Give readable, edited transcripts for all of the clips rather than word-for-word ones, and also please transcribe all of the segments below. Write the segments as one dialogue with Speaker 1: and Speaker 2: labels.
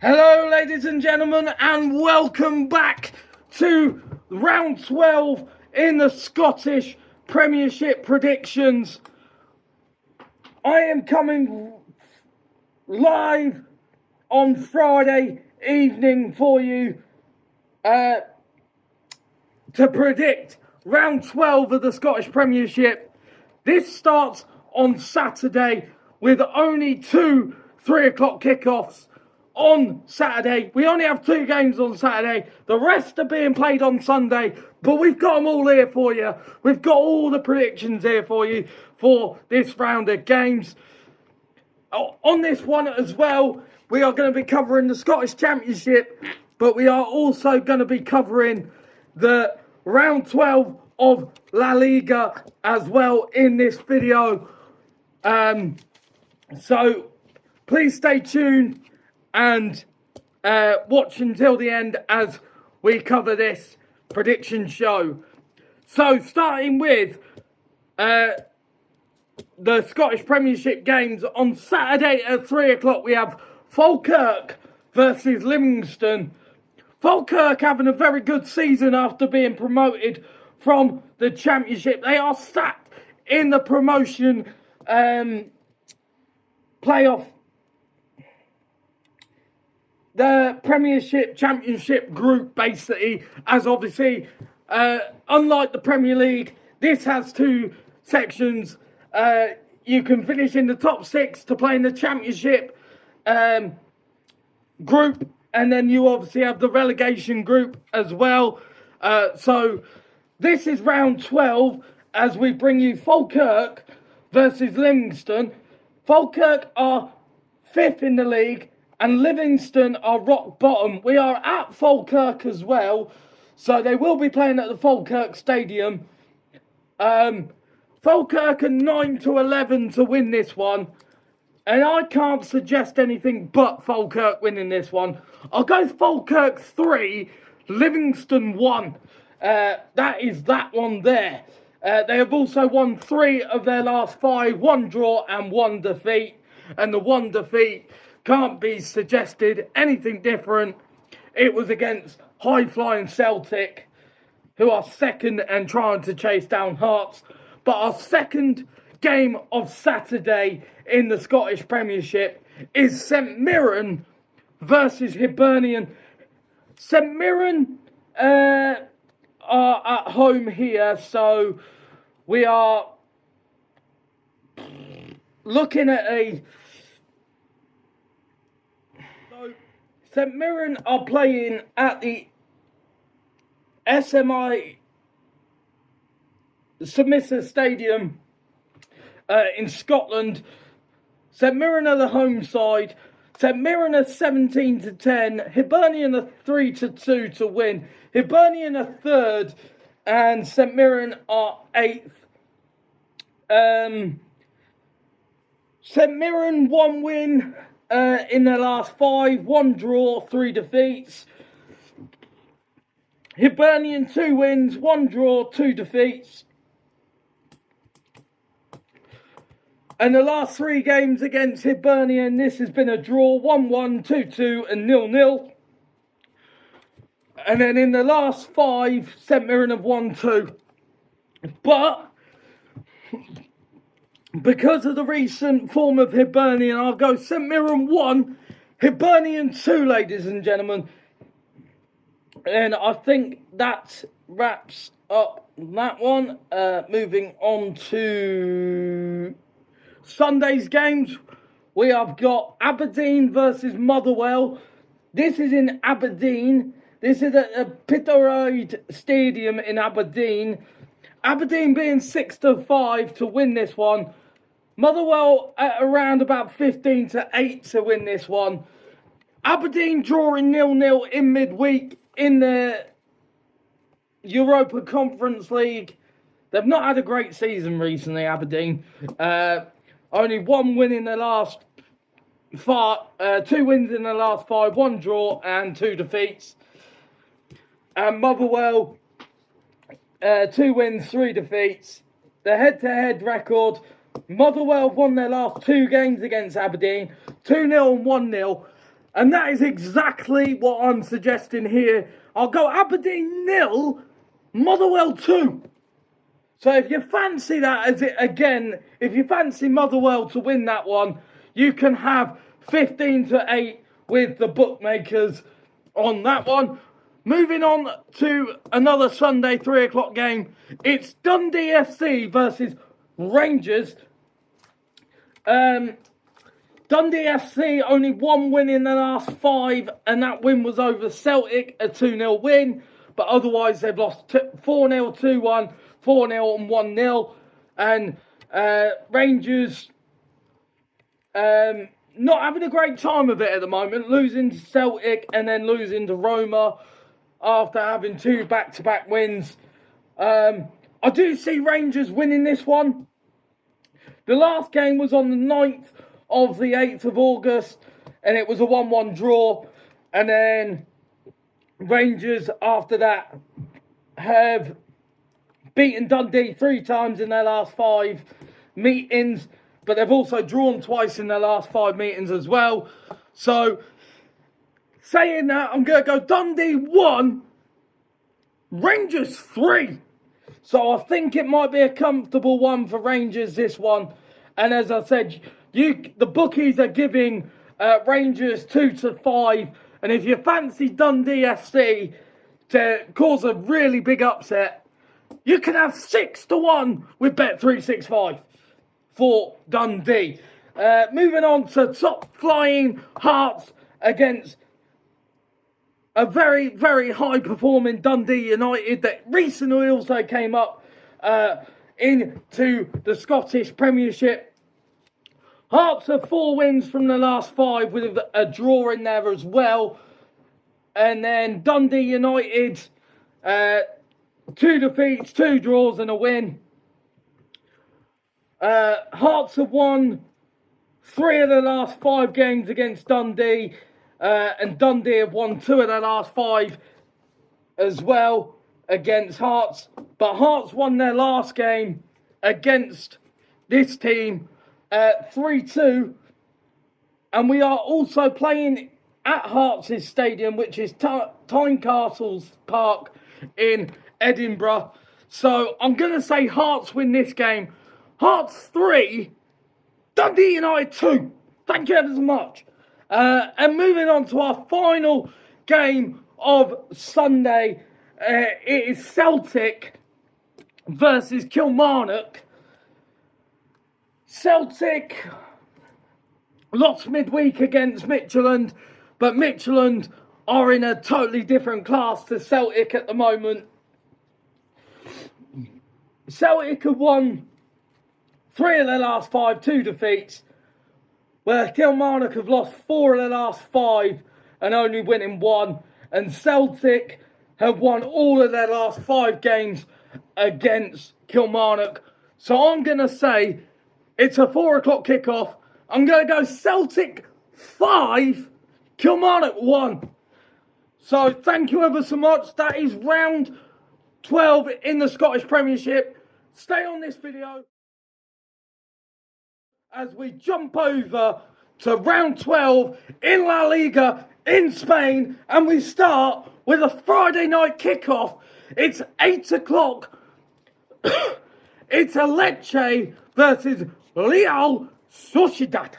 Speaker 1: Hello ladies and gentlemen, and welcome back to round 12 in the Scottish Premiership predictions. I am coming live on Friday evening for you to predict round 12 of the Scottish Premiership. This starts on Saturday with only two 3 o'clock kickoffs. On Saturday, we only have 2 games on Saturday. The rest are being played on Sunday, but we've got them all here for you. We've got all the predictions here for you for this round of games. On this one as well, we are going to be covering the Scottish Championship, but we are also going to be covering the round 12 of La Liga as well in this video. So please stay tuned and watch until the end as we cover this prediction show. So starting with the Scottish Premiership games on Saturday at 3 o'clock, we have Falkirk versus Livingston. Falkirk having a very good season after being promoted from the Championship. They are sat in the promotion playoff, the Premiership Championship group, basically, as obviously, unlike the Premier League, this has 2 sections. You can finish in the top 6 to play in the Championship group, and then you obviously have the relegation group as well. So this is round 12 as we bring you Falkirk versus Livingston. Falkirk are 5th in the league, and Livingston are rock bottom. We are at Falkirk as well, so they will be playing at the Falkirk Stadium. Falkirk are 9-11 to win this one, and I can't suggest anything but Falkirk winning this one. I'll go Falkirk 3, Livingston 1. That is that one there. They have also won 3 of their last 5, 1 draw and 1 defeat, and the 1 defeat can't be suggested anything different. It was against high-flying Celtic, who are 2nd and trying to chase down Hearts. But our second game of Saturday in the Scottish Premiership is St Mirren versus Hibernian. St Mirren are at home here, so we are looking at a... St Mirren are playing at the SMI Smiths Stadium in Scotland. St Mirren are the home side. St Mirren are 17-10. Hibernian are 3-2 to win. Hibernian are 3rd, and St Mirren are 8th. St Mirren 1 win in their last 5, 1 draw, 3 defeats. Hibernian 2 wins, 1 draw, 2 defeats. And the last 3 games against Hibernian, this has been a draw, 1-1, 2-2 and 0-0. And then in the last 5, St Mirren have won 2. But because of the recent form of Hibernian, I'll go St Mirren 1, Hibernian 2, ladies and gentlemen. And I think that wraps up that one. Moving on to Sunday's games, we have got Aberdeen versus Motherwell. This is in Aberdeen. This is at the Pittoid Stadium in Aberdeen. Aberdeen being 6-5 to win this one. Motherwell at around about 15-8 to win this one. Aberdeen drawing 0-0 in midweek in the Europa Conference League. They've not had a great season recently, Aberdeen. Only 1 win in the last 5, 2 wins in the last 5, 1 draw and 2 defeats. And Motherwell, 2 wins, 3 defeats. The head-to-head record, Motherwell won their last 2 games against Aberdeen, 2-0 and 1-0. And that is exactly what I'm suggesting here. I'll go Aberdeen 0, Motherwell 2. So if you fancy that as it again, if you fancy Motherwell to win that one, you can have 15-8 with the bookmakers on that one. Moving on to another Sunday 3 o'clock game. It's Dundee FC versus Rangers. Dundee FC only one win in the last 5, and that win was over Celtic, a 2-0 win. But otherwise, they've lost 4-0, 2-1, 4-0 and 1-0. And Rangers not having a great time of it at the moment, losing to Celtic and then losing to Roma after having 2 back-to-back wins. I do see Rangers winning this one. The last game was on the 9th of the 8th of August, and it was a 1-1 draw. And then Rangers, after that, have beaten Dundee 3 times in their last 5 meetings, but they've also drawn twice in their last 5 meetings as well. So, saying that, I'm going to go Dundee 1, Rangers 3. So I think it might be a comfortable one for Rangers, this one. And as I said, the bookies are giving Rangers 2-5. And if you fancy Dundee FC to cause a really big upset, you can have 6-1 with Bet365 for Dundee. Moving on to top flying Hearts against a very, very high-performing Dundee United that recently also came up into the Scottish Premiership. Hearts have 4 wins from the last 5 with a draw in there as well. And then Dundee United, 2 defeats, 2 draws and a win. Hearts have won 3 of the last 5 games against Dundee. And Dundee have won 2 of their last 5 as well against Hearts. But Hearts won their last game against this team 3-2. And we are also playing at Hearts' stadium, which is Tynecastle Park in Edinburgh. So I'm going to say Hearts win this game. Hearts 3, Dundee United 2. Thank you ever so much. And moving on to our final game of Sunday, it is Celtic versus Kilmarnock. Celtic lost midweek against Midtjylland, but Midtjylland are in a totally different class to Celtic at the moment. Celtic have won 3 of their last 5, 2 defeats, where Kilmarnock have lost 4 of their last 5 and only winning 1. And Celtic have won all of their last 5 games against Kilmarnock. So I'm going to say it's a 4 o'clock kickoff. I'm going to go Celtic 5, Kilmarnock 1. So thank you ever so much. That is round 12 in the Scottish Premiership. Stay on this video as we jump over to round 12 in La Liga in Spain, and we start with a Friday night kickoff. It's 8 o'clock. It's a Lecce versus Real Sociedad.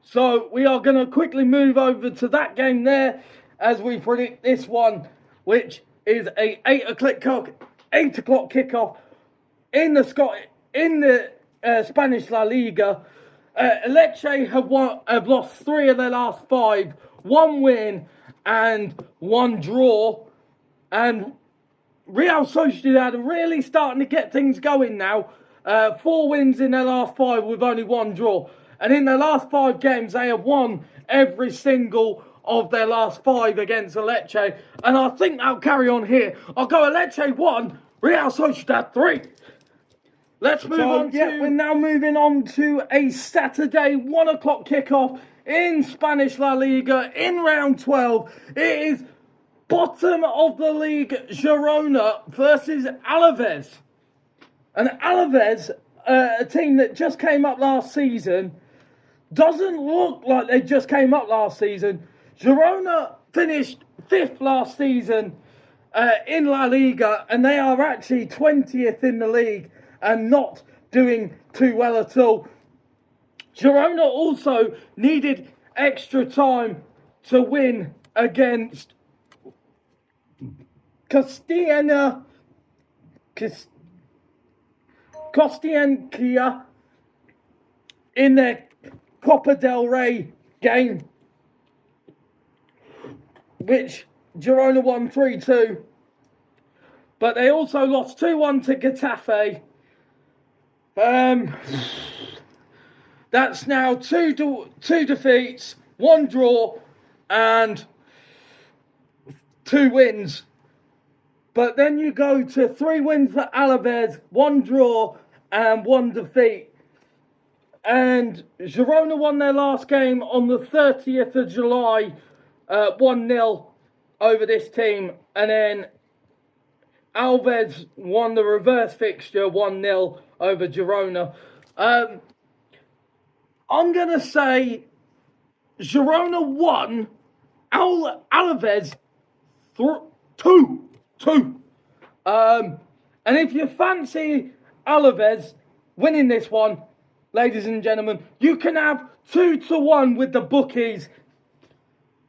Speaker 1: So we are going to quickly move over to that game there as we predict this one, which is a 8 o'clock kickoff in the Spanish La Liga. Lecce have lost 3 of their last 5, 1 win and 1 draw. And Real Sociedad are really starting to get things going now. 4 wins in their last 5 with only 1 draw. And in their last 5 games, they have won every single of their last 5 against Lecce. And I think they'll carry on here. I'll go Lecce 1, Real Sociedad 3. Let's move on we're now moving on to a Saturday 1 o'clock kickoff in Spanish La Liga in round 12. It is bottom of the league Girona versus Alaves. And Alaves, a team that just came up last season, doesn't look like they just came up last season. Girona finished 5th last season in La Liga, and they are actually 20th in the league and not doing too well at all. Girona also needed extra time to win against Costienkia in their Copa del Rey game, which Girona won 3-2. But they also lost 2-1 to Getafe. That's now two defeats, 1 draw, and 2 wins. But then you go to 3 wins for Alaves, 1 draw, and 1 defeat. And Girona won their last game on the 30th of July, 1-0 over this team. And then Alaves won the reverse fixture, 1-0 over Girona. I'm going to say Girona 1, Alaves 2. And if you fancy Alaves winning this one, ladies and gentlemen, you can have 2-1 with the bookies.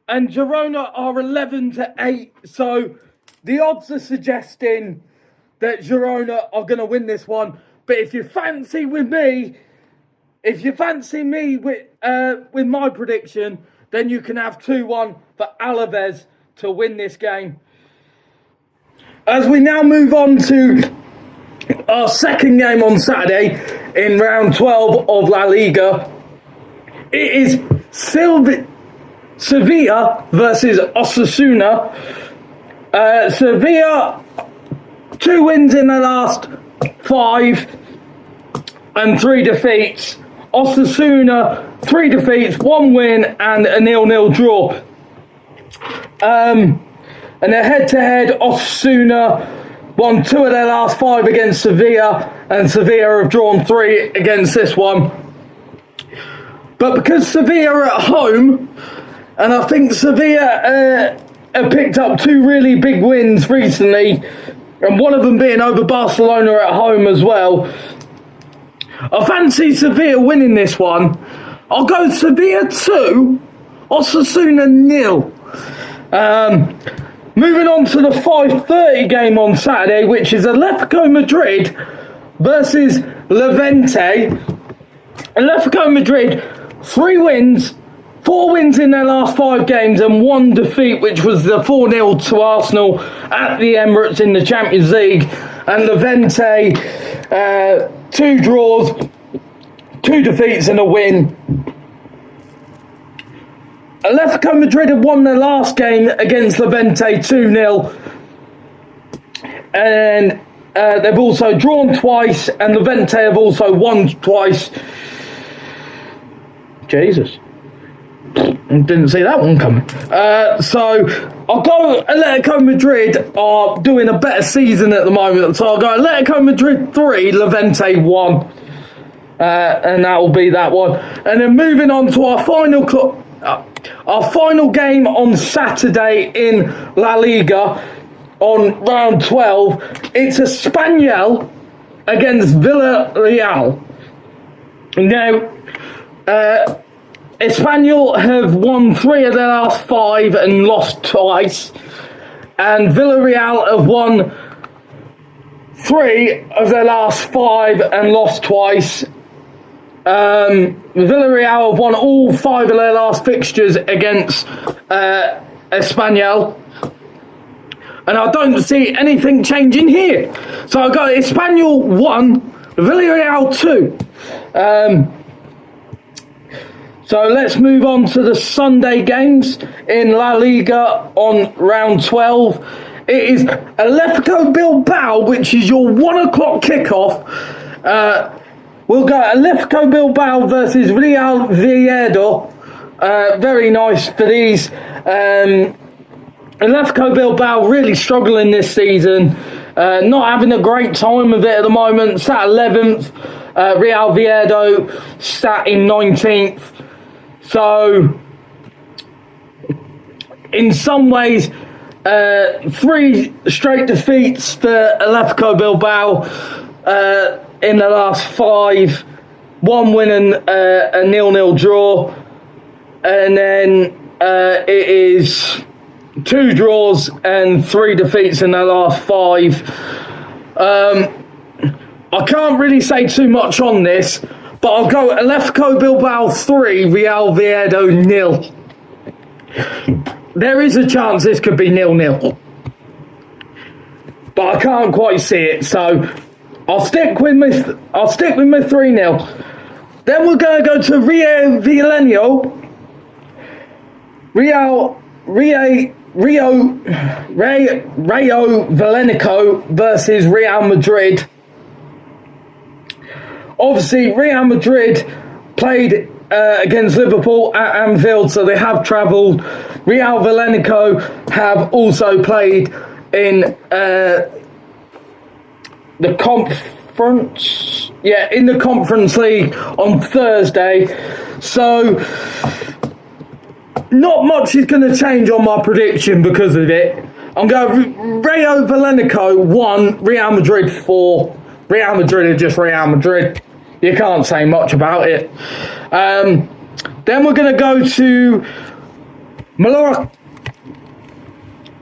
Speaker 1: And Girona are 11-8. So the odds are suggesting that Girona are going to win this one. But if you fancy me with my prediction, then you can have 2-1 for Alaves to win this game. As we now move on to our second game on Saturday in round 12 of La Liga, it is Sevilla versus Osasuna. Sevilla, 2 wins in the last 5 and 3 defeats. Osasuna, 3 defeats, 1 win and a 0-0 draw. And their head-to-head, Osasuna won 2 of their last 5 against Sevilla, and Sevilla have drawn 3 against this one. But because Sevilla are at home, and I think Sevilla have picked up 2 really big wins recently, and one of them being over Barcelona at home as well, I fancy Sevilla winning this one. I'll go Sevilla 2, Osasuna 0. Moving on to the 5:30 game on Saturday, which is Atletico Madrid versus Levante. Atletico Madrid, 3 wins, 4 wins in their last 5 games and 1 defeat, which was the 4-0 to Arsenal at the Emirates in the Champions League. And Levante, 2 draws, 2 defeats and a win. Atletico Madrid have won their last game against Levante 2-0. And they've also drawn twice, and Levante have also won twice. Jesus. Didn't see that one coming. So I'll go Atletico Madrid are doing a better season at the moment. So I'll go Atletico Madrid 3, Levante 1. And that will be that one. And then moving on to our final game on Saturday in La Liga on round 12. It's Espanyol against Villarreal. Now, Espanyol have won 3 of their last 5 and lost twice. And Villarreal have won 3 of their last 5 and lost twice. Villarreal have won all 5 of their last fixtures against Espanyol. And I don't see anything changing here. So I've got Espanyol 1, Villarreal 2. So let's move on to the Sunday games in La Liga on round 12. It is Atletico Bilbao, which is your 1 o'clock kickoff. We'll go Atletico Bilbao versus Real Oviedo. Very nice for these. Atletico Bilbao really struggling this season. Not having a great time of it at the moment. Sat 11th. Real Oviedo sat in 19th. So, in some ways, 3 straight defeats for Atletico Bilbao in the last 5, 1 win and a 0-0 draw, and then it is 2 draws and 3 defeats in the last 5. I can't really say too much on this, but I'll go Atletico Bilbao 3, Real Oviedo 0. There is a chance this could be 0-0, but I can't quite see it. So I'll stick with my 3-0. Then we're going to go to Rayo Vallecano versus Real Madrid. Obviously, Real Madrid played against Liverpool at Anfield, so they have travelled. Real Vallecano have also played in the conference, in the Conference League on Thursday. So not much is going to change on my prediction because of it. I'm going Rayo Vallecano 1, Real Madrid 4. Real Madrid are just Real Madrid. You can't say much about it. Then we're going to go to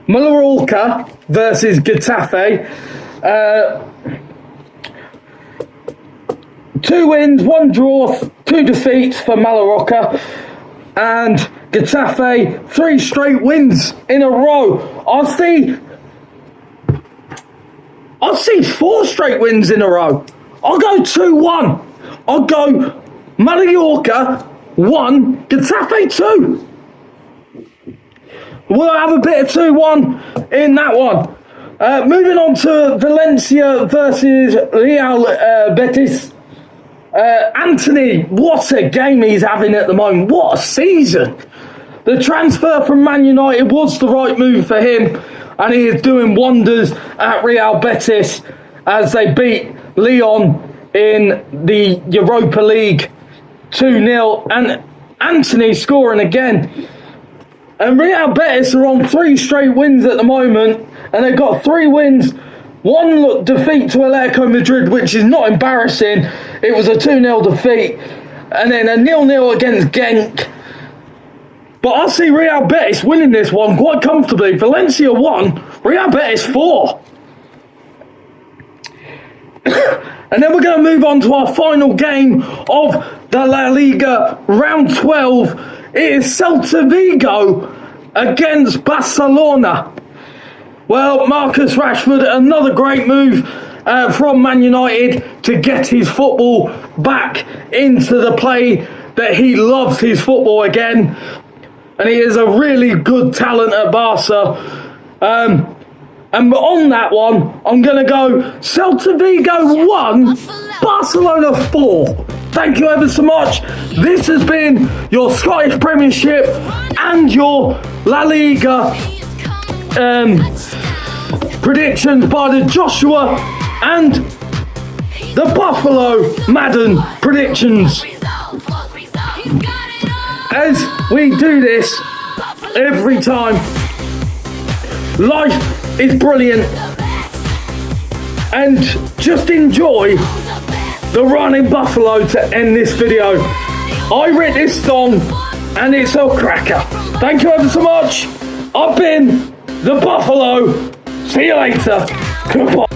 Speaker 1: Mallorca versus Getafe. 2 wins, 1 draw, 2 defeats for Mallorca. And Getafe, 3 straight wins in a row. I'll see 4 straight wins in a row. I'll go 2-1. I'll go Mallorca 1, Getafe 2. We'll have a bit of 2-1 in that one. Moving on to Valencia versus Real Betis. Anthony, what a game he's having at the moment. What a season. The transfer from Man United was the right move for him, and he is doing wonders at Real Betis as they beat Lyon in the Europa League 2-0, and Anthony scoring again. And Real Betis are on 3 straight wins at the moment, and they've got 3 wins, 1 defeat to Atletico Madrid, which is not embarrassing. It was a 2-0 defeat, and then a 0-0 against Genk. But I see Real Betis winning this one quite comfortably. Valencia 1, Real Betis 4. And then we're going to move on to our final game of the La Liga round 12. It is Celta Vigo against Barcelona. Well, Marcus Rashford, another great move from Man United to get his football back into the play that he loves his football again. And he is a really good talent at Barca. And on that one, I'm going to go Celta Vigo 1, Barcelona 4. Thank you ever so much. This has been your Scottish Premiership and your La Liga predictions by the Joshua and the Buffalo Madden predictions. As we do this every time, life is brilliant, and just enjoy the run in Buffalo to end this video. I wrote this song and it's a cracker. Thank you ever so much. I've been the Buffalo. See you later. Goodbye.